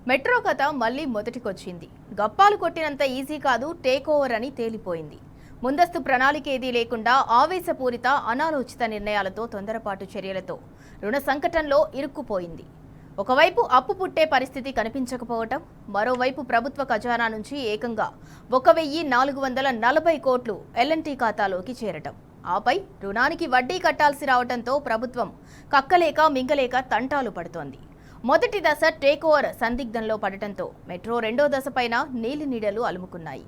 Metro కథ మళ్లీ మొదటికొచ్చింది. గప్పాలు కొట్టినంత ఈజీ కాదు టేక్ ఓవర్ అని తేలిపోయింది. ముందస్తు ప్రణాళిక ఏదీ లేకుండా ఆవేశపూరిత అనాలోచిత నిర్ణయాలతో తొందరపాటు చర్యలతో రుణ సంకటంలో ఇరుక్కుపోయింది. ఒకవైపు అప్పు పుట్టే పరిస్థితి కనిపించకపోవటం, మరోవైపు ప్రభుత్వ ఖజానా నుంచి ఏకంగా 1440 కోట్లు ఎల్ఎన్టీ ఖాతాలోకి చేరటం, ఆపై రుణానికి వడ్డీ కట్టాల్సి రావడంతో ప్రభుత్వం కక్కలేక మింగలేక తంటాలు పడుతోంది. మొదటి దశ టేక్ ఓవర్ సందిగ్ధంలో పడటంతో మెట్రో రెండో దశ పైన నీలినీడలు అలుముకున్నాయి.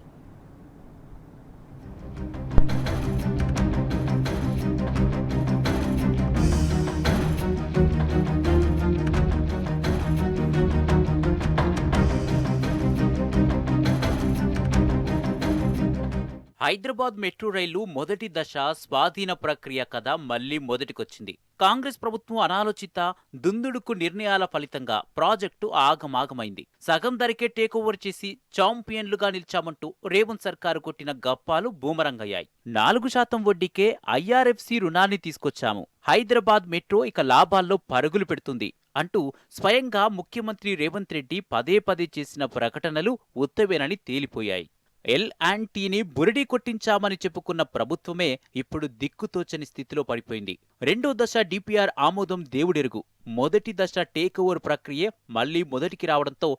హైదరాబాద్ మెట్రో రైలు మొదటి దశ స్వాధీన ప్రక్రియ కథ మళ్లీ మొదటికొచ్చింది. కాంగ్రెస్ ప్రభుత్వం అనాలోచిత దుందుడుకు నిర్ణయాల ఫలితంగా ప్రాజెక్టు ఆగమాగమైంది. సగం ధరకే టేకోవర్ చేసి చాంపియన్లుగా నిలిచామంటూ రేవంత్ సర్కారు కొట్టిన గప్పాలు బూమరంగయ్యాయి. 4% వడ్డీకే ఐఆర్ఎఫ్సి రుణాన్ని తీసుకొచ్చాము, హైదరాబాద్ మెట్రో ఇక లాభాల్లో పరుగులు పెడుతుంది అంటూ స్వయంగా ముఖ్యమంత్రి రేవంత్ రెడ్డి పదే పదే చేసిన ప్రకటనలు ఉత్తవేనని తేలిపోయాయి. ఎల్&టీని బురిడి కొట్టించామని చెప్పుకున్న ప్రభుత్వమే ఇప్పుడు దిక్కుతోచని స్థితిలో పడిపోయింది. రెండో దశ డిపిఆర్ ఆమోదం దేవుడెరుగు, మొదటి దశ టేక్ ఓవర్ ప్రక్రియ మళ్లీ మొదటికి రావడంతో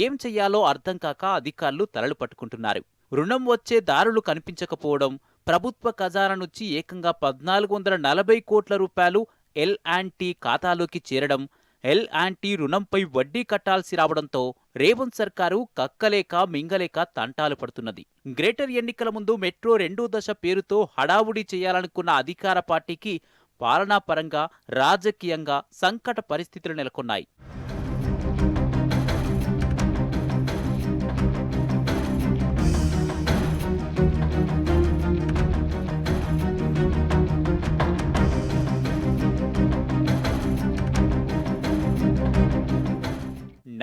ఏం చెయ్యాలో అర్థం కాక అధికారులు తలలు పట్టుకుంటున్నారు. రుణం వచ్చే దారులు కనిపించకపోవడం, ప్రభుత్వ ఖజానా నుంచి ఏకంగా 1440 కోట్ల రూపాయలు ఎల్&టీ ఖాతాలోకి చేరడం, ఎల్&టీ రుణంపై వడ్డీ కట్టాల్సి రావడంతో రేవంత్ సర్కారు కక్కలేక మింగలేక తంటాలు పడుతున్నది. గ్రేటర్ ఎన్నికల ముందు మెట్రో రెండో దశ పేరుతో హడావుడి చేయాలనుకున్న అధికార పార్టీకి పాలనాపరంగా, రాజకీయంగా సంకట పరిస్థితులు నెలకొన్నాయి.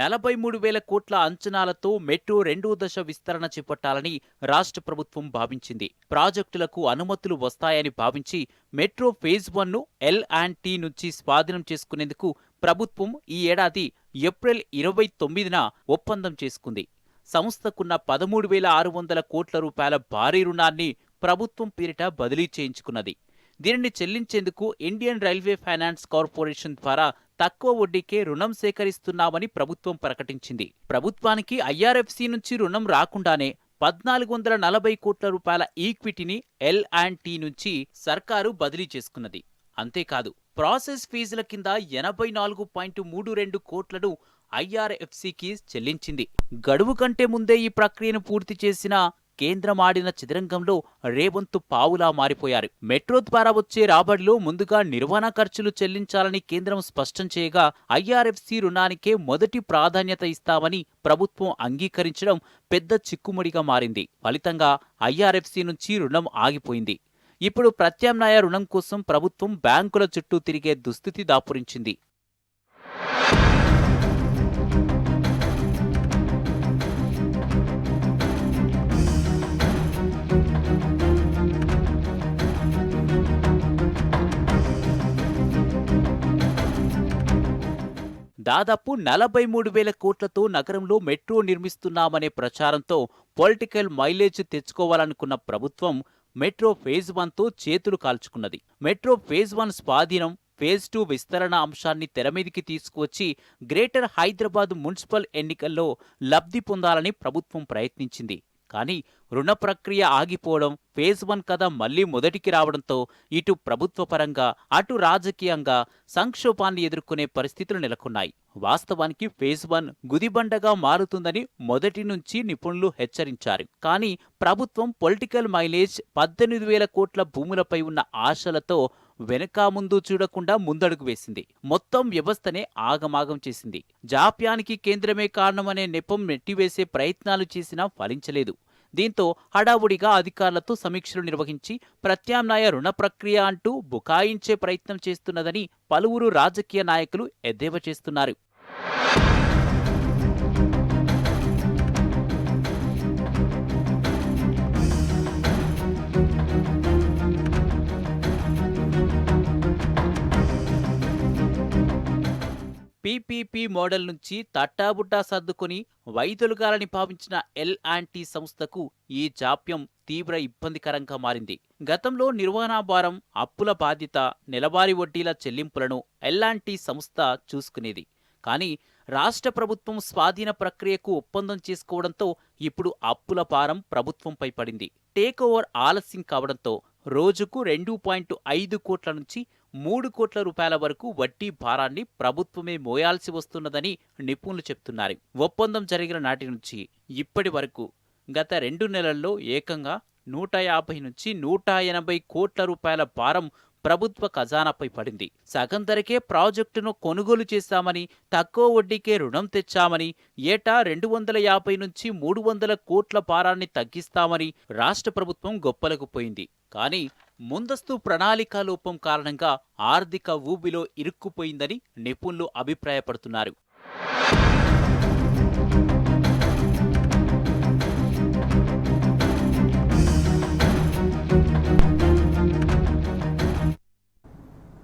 43,000 కోట్ల అంచనాలతో మెట్రో రెండో దశ విస్తరణ చేపట్టాలని రాష్ట్ర ప్రభుత్వం భావించింది. ప్రాజెక్టులకు అనుమతులు వస్తాయని భావించి మెట్రో ఫేజ్ 1ను ఎల్&టీ నుంచి స్వాధీనం చేసుకునేందుకు ప్రభుత్వం ఈ ఏడాది ఏప్రిల్ 29న ఒప్పందం చేసుకుంది. సంస్థకున్న 13,600 కోట్ల రూపాయల భారీ రుణాన్ని ప్రభుత్వం పేరిట బదిలీ చేయించుకున్నది. దీనిని చెల్లించేందుకు ఇండియన్ రైల్వే ఫైనాన్స్ కార్పొరేషన్ ద్వారా తక్కువ వడ్డీకే రుణం సేకరిస్తున్నామని ప్రభుత్వం ప్రకటించింది. ప్రభుత్వానికి ఐఆర్ఎఫ్సి నుంచి రుణం రాకుండానే 1440 కోట్ల రూపాయల ఈక్విటీని ఎల్&టీ నుంచి సర్కారు బదిలీ చేసుకున్నది. అంతేకాదు, ప్రాసెస్ ఫీజుల కింద 84.32 కోట్లను ఐఆర్ఎఫ్సికి చెల్లించింది. గడువు కంటే ముందే ఈ ప్రక్రియను పూర్తి చేసిన కేంద్రం ఆడిన చదరంగంలో రేవంత్ పావులా మారిపోయారు. మెట్రో ద్వారా వచ్చే రాబడిలో ముందుగా నిర్వహణ ఖర్చులు చెల్లించాలని కేంద్రం స్పష్టం చేయగా ఐఆర్ఎఫ్సి రుణానికే మొదటి ప్రాధాన్యత ఇస్తామని ప్రభుత్వం అంగీకరించడం పెద్ద చిక్కుముడిగా మారింది. ఫలితంగా ఐఆర్ఎఫ్సి నుంచి రుణం ఆగిపోయింది. ఇప్పుడు ప్రత్యామ్నాయ రుణం కోసం ప్రభుత్వం బ్యాంకుల చుట్టూ తిరిగే దుస్థితి దాపురించింది. దాదాపు 43,000 కోట్లతో నగరంలో మెట్రో నిర్మిస్తున్నామనే ప్రచారంతో పొలిటికల్ మైలేజ్ తెచ్చుకోవాలనుకున్న ప్రభుత్వం మెట్రో ఫేజ్ 1తో చేతులు కాల్చుకున్నది. మెట్రో ఫేజ్ 1 స్వాధీనం, ఫేజ్ 2 విస్తరణ అంశాన్ని తెరమీదికి తీసుకువచ్చి గ్రేటర్ హైదరాబాద్ మున్సిపల్ ఎన్నికల్లో లబ్ధి పొందాలని ప్రభుత్వం ప్రయత్నించింది. కానీ రుణ ప్రక్రియ ఆగిపోవడం, ఫేజ్ 1 కథ మళ్లీ మొదటికి రావడంతో ఇటు ప్రభుత్వ పరంగా, అటు రాజకీయంగా సంక్షోభాన్ని ఎదుర్కొనే పరిస్థితులు నెలకొన్నాయి. వాస్తవానికి ఫేజ్ 1 గుదిబండగా మారుతుందని మొదటి నుంచి నిపుణులు హెచ్చరించారు. కానీ ప్రభుత్వం పొలిటికల్ మైలేజ్, 18,000 కోట్ల భూములపై ఉన్న ఆశలతో వెనక ముందు చూడకుండా ముందడుగు వేసింది. మొత్తం వ్యవస్థనే ఆగమాగం చేసింది. జాప్యానికి కేంద్రమే కారణమనే నెపం నెట్టివేసే ప్రయత్నాలు చేసినా ఫలించలేదు. దీంతో హడావుడిగా అధికారులతో సమీక్షలు నిర్వహించి ప్రత్యామ్నాయ రుణ ప్రక్రియ అంటూ బుకాయించే ప్రయత్నం చేస్తున్నదని పలువురు రాజకీయ నాయకులు ఎద్దేవా చేస్తున్నారు. పీపీపీ మోడల్ నుంచి తట్టాబుట్టా సర్దుకుని వైదొలగాలని భావించిన ఎల్&టీ సంస్థకు ఈ జాప్యం తీవ్ర ఇబ్బందికరంగా మారింది. గతంలో నిర్వహణా భారం, అప్పుల బాధ్యత, నెలవారీ వడ్డీల చెల్లింపులను ఎల్&టీ సంస్థ చూసుకునేది. కానీ రాష్ట్ర ప్రభుత్వం స్వాధీన ప్రక్రియకు ఒప్పందం చేసుకోవడంతో ఇప్పుడు అప్పుల భారం ప్రభుత్వంపై పడింది. టేక్ ఓవర్ ఆలస్యం కావడంతో రోజుకు 2.5 కోట్ల నుంచి 3 కోట్ల రూపాయల వరకు వడ్డీ భారాన్ని ప్రభుత్వమే మోయాల్సి వస్తున్నదని నిపుణులు చెప్తున్నారు. ఒప్పందం జరిగిన నాటి నుంచి ఇప్పటి వరకు గత 2 నెలల్లో ఏకంగా 150 నుంచి 180 కోట్ల రూపాయల భారం ప్రభుత్వ ఖజానాపై పడింది. సగం ధరకే ప్రాజెక్టును కొనుగోలు చేశామని, తక్కువ వడ్డీకే రుణం తెచ్చామని, ఏటా 250 నుంచి 300 కోట్ల భారాన్ని తగ్గిస్తామని రాష్ట్ర ప్రభుత్వం గొప్పలకు పోయింది. కానీ ముందస్తు ప్రణాళికా లోపం కారణంగా ఆర్థిక ఊబిలో ఇరుక్కుపోయిందని నిపుణులు అభిప్రాయపడుతున్నారు.